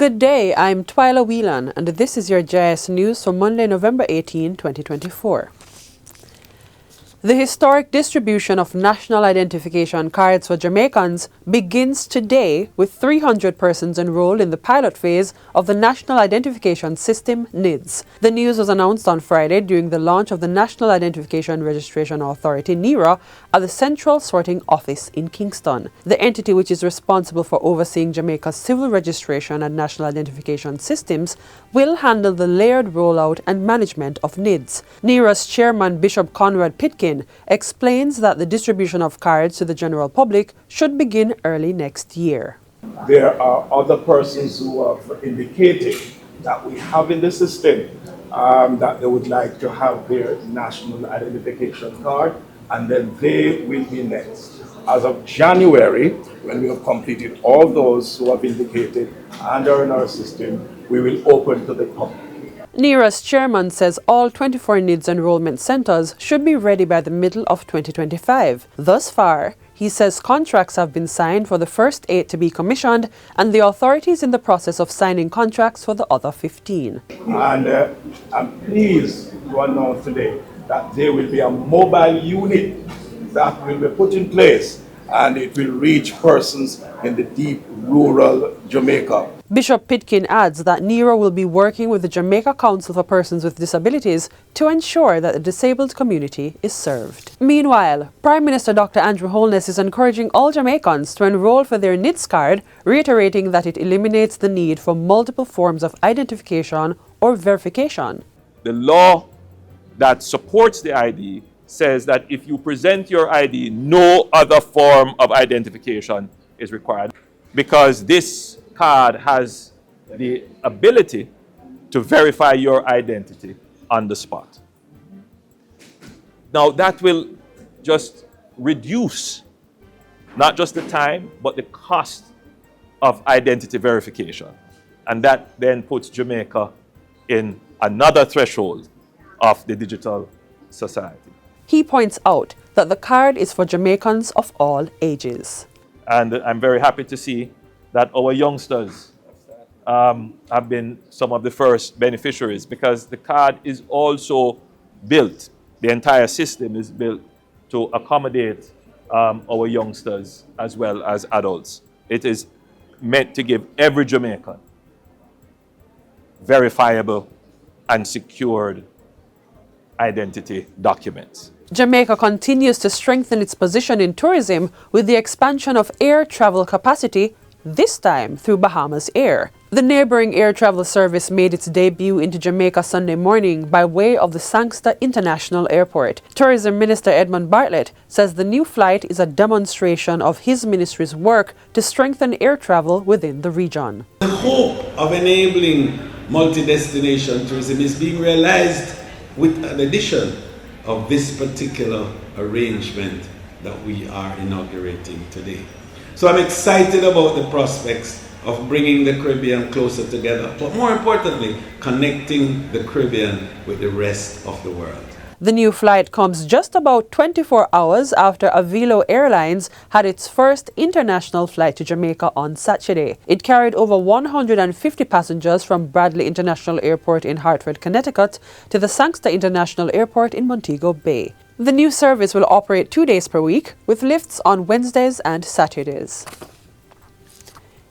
Good day, I'm Twyla Whelan, and this is your JIS News for Monday, November 18, 2024. The historic distribution of national identification cards for Jamaicans begins today with 300 persons enrolled in the pilot phase of the National Identification System, NIDS. The news was announced on Friday during the launch of the National Identification Registration Authority, NIRA, at the Central Sorting Office in Kingston. The entity which is responsible for overseeing Jamaica's civil registration and national identification systems will handle the layered rollout and management of NIDS. NIRA's chairman, Bishop Conrad Pitkin, explains that the distribution of cards to the general public should begin early next year. There are other persons who have indicated that we have in the system that they would like to have their national identification card, and then they will be next. As of January, when we have completed all those who have indicated and are in our system, we will open to the public. NIRA's chairman says all 24 NIDS enrollment centers should be ready by the middle of 2025. Thus far, he says contracts have been signed for the first 8 to be commissioned, and the authority is in the process of signing contracts for the other 15. And I'm pleased to announce today that there will be a mobile unit that will be put in place, and it will reach persons in the deep rural Jamaica. Bishop Pitkin adds that NIRA will be working with the Jamaica Council for Persons with Disabilities to ensure that the disabled community is served. Meanwhile, Prime Minister Dr. Andrew Holness is encouraging all Jamaicans to enroll for their NIDS card, reiterating that it eliminates the need for multiple forms of identification or verification. The law that supports the ID says that if you present your ID, no other form of identification is required, because this card has the ability to verify your identity on the spot. Now that will just reduce not just the time, but the cost of identity verification. And that then puts Jamaica in another threshold of the digital society. He points out that the card is for Jamaicans of all ages. And I'm very happy to see that our youngsters have been some of the first beneficiaries, because the card is also built, the entire system is built to accommodate our youngsters as well as adults. It is meant to give every Jamaican verifiable and secured identity documents. Jamaica continues to strengthen its position in tourism with the expansion of air travel capacity, this time through Bahamas Air. The neighboring air travel service made its debut into Jamaica Sunday morning by way of the Sangster International Airport. Tourism Minister Edmund Bartlett says the new flight is a demonstration of his ministry's work to strengthen air travel within the region. The hope of enabling multi-destination tourism is being realized with an addition of this particular arrangement that we are inaugurating today. So I'm excited about the prospects of bringing the Caribbean closer together, but more importantly, connecting the Caribbean with the rest of the world. The new flight comes just about 24 hours after Avilo Airlines had its first international flight to Jamaica on Saturday. It carried over 150 passengers from Bradley International Airport in Hartford, Connecticut to the Sangster International Airport in Montego Bay. The new service will operate 2 days per week, with lifts on Wednesdays and Saturdays.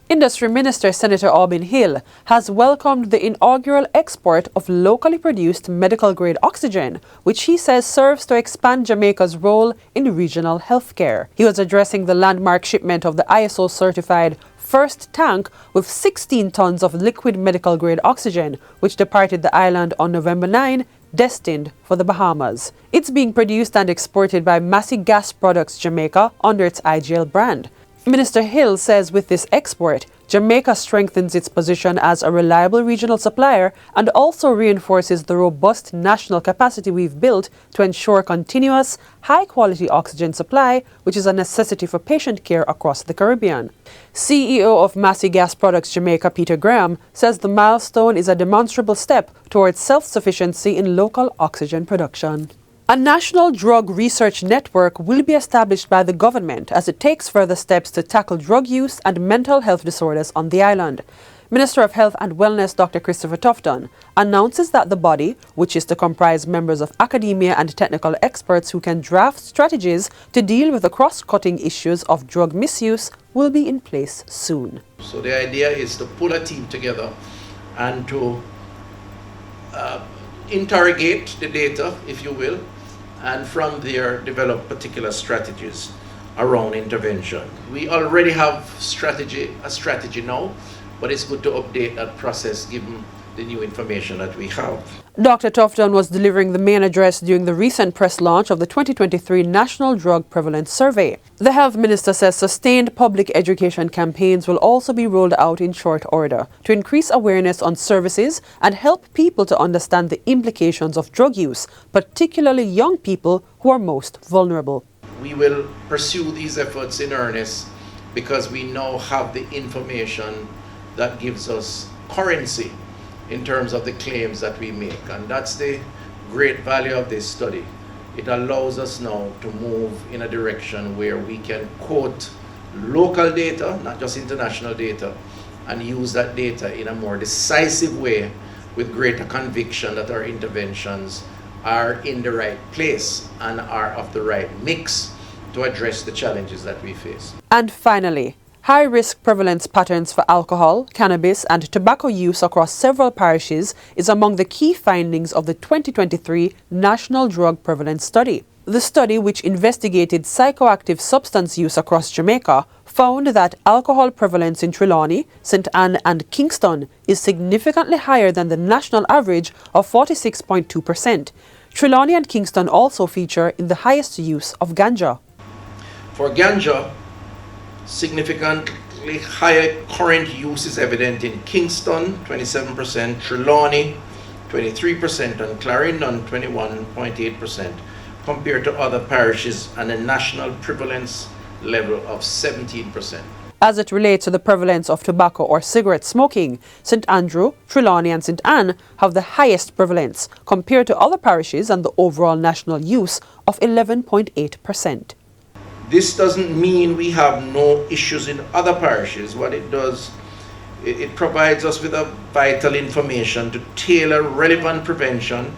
Industry Minister Senator Aubin Hill has welcomed the inaugural export of locally produced medical-grade oxygen, which he says serves to expand Jamaica's role in regional healthcare. He was addressing the landmark shipment of the ISO-certified first tank with 16 tons of liquid medical-grade oxygen, which departed the island on November 9, destined for the Bahamas. It's being produced and exported by Massey Gas Products Jamaica under its IGL brand. Minister Hill says with this export, Jamaica strengthens its position as a reliable regional supplier and also reinforces the robust national capacity we've built to ensure continuous, high-quality oxygen supply, which is a necessity for patient care across the Caribbean. CEO of Massey Gas Products Jamaica, Peter Graham, says the milestone is a demonstrable step towards self-sufficiency in local oxygen production. A national drug research network will be established by the government as it takes further steps to tackle drug use and mental health disorders on the island. Minister of Health and Wellness Dr. Christopher Tufton announces that the body, which is to comprise members of academia and technical experts who can draft strategies to deal with the cross-cutting issues of drug misuse, will be in place soon. So the idea is to pull a team together and to interrogate the data, if you will, and from there develop particular strategies around intervention. We already have a strategy now, but it's good to update that process given the new information that we have. Dr. Tufton was delivering the main address during the recent press launch of the 2023 National Drug Prevalence Survey. The health minister says sustained public education campaigns will also be rolled out in short order to increase awareness on services and help people to understand the implications of drug use, particularly young people who are most vulnerable. We will pursue these efforts in earnest because we now have the information that gives us currency in terms of the claims that we make, and that's the great value of this study. It allows us now to move in a direction where we can quote local data, not just international data, and use that data in a more decisive way with greater conviction that our interventions are in the right place and are of the right mix to address the challenges that we face. And finally, high-risk prevalence patterns for alcohol, cannabis and tobacco use across several parishes is among the key findings of the 2023 National Drug Prevalence Study. The study, which investigated psychoactive substance use across Jamaica, found that alcohol prevalence in Trelawney, St. Ann and Kingston is significantly higher than the national average of 46.2%. Trelawney and Kingston also feature in the highest use of ganja. For ganja, significantly higher current use is evident in Kingston, 27%, Trelawney, 23%, and Clarendon, 21.8%, compared to other parishes and a national prevalence level of 17%. As it relates to the prevalence of tobacco or cigarette smoking, St. Andrew, Trelawney and St. Ann have the highest prevalence compared to other parishes and the overall national use of 11.8%. This doesn't mean we have no issues in other parishes. What it does, it provides us with a vital information to tailor relevant prevention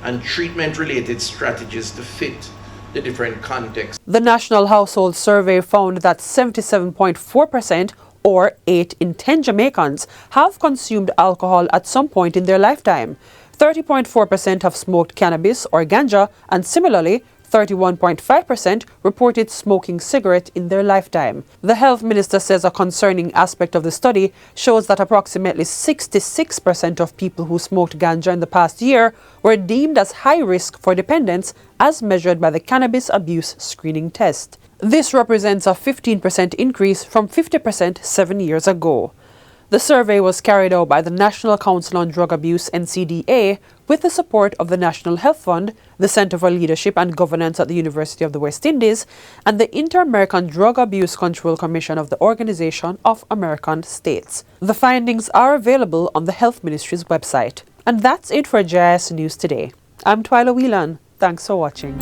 and treatment-related strategies to fit the different contexts. The National Household Survey found that 77.4%, or 8 in 10 Jamaicans, have consumed alcohol at some point in their lifetime. 30.4% have smoked cannabis or ganja, and similarly, 31.5% reported smoking cigarette in their lifetime. The health minister says a concerning aspect of the study shows that approximately 66% of people who smoked ganja in the past year were deemed as high risk for dependence as measured by the Cannabis Abuse Screening Test. This represents a 15% increase from 50% 7 years ago. The survey was carried out by the National Council on Drug Abuse (NCDA) with the support of the National Health Fund, the Center for Leadership and Governance at the University of the West Indies, and the Inter-American Drug Abuse Control Commission of the Organization of American States. The findings are available on the Health Ministry's website. And that's it for JIS News Today. I'm Twyla Whelan. Thanks for watching.